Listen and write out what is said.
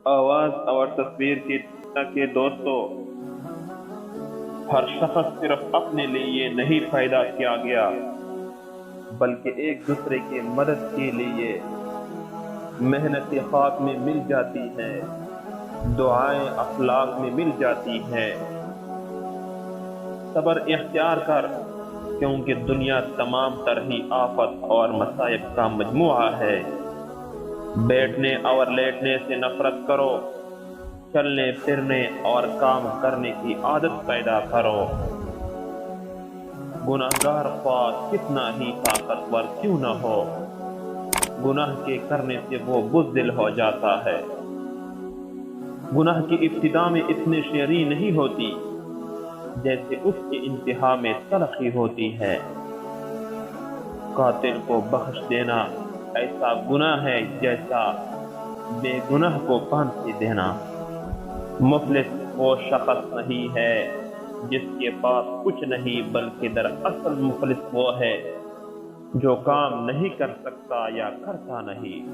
آواز اور تصویر کی کہ دوستوں، ہر شخص صرف اپنے لیے نہیں پیدا کیا گیا، بلکہ ایک دوسرے کی مدد کے لیے۔ محنت خاک میں مل جاتی ہے، دعائیں اخلاق میں مل جاتی ہیں۔ صبر اختیار کر، کیونکہ دنیا تمام طرح آفت اور مصائب کا مجموعہ ہے۔ بیٹھنے اور لیٹنے سے نفرت کرو، چلنے پھرنے اور کام کرنے کی عادت پیدا کرو۔ گناہگار خواہ کتنا ہی طاقتور کیوں نہ ہو، گناہ کے کرنے سے وہ بزدل ہو جاتا ہے۔ گناہ کی ابتدا میں اتنی شیریں نہیں ہوتی جیسے اس کی انتہا میں تلخی ہوتی ہے۔ قاتل کو بخش دینا ایسا گناہ ہے جیسا بے گناہ کو پھانسی دینا۔ مفلس وہ شخص نہیں ہے جس کے پاس کچھ نہیں، بلکہ دراصل مفلس وہ ہے جو کام نہیں کر سکتا یا کرتا نہیں۔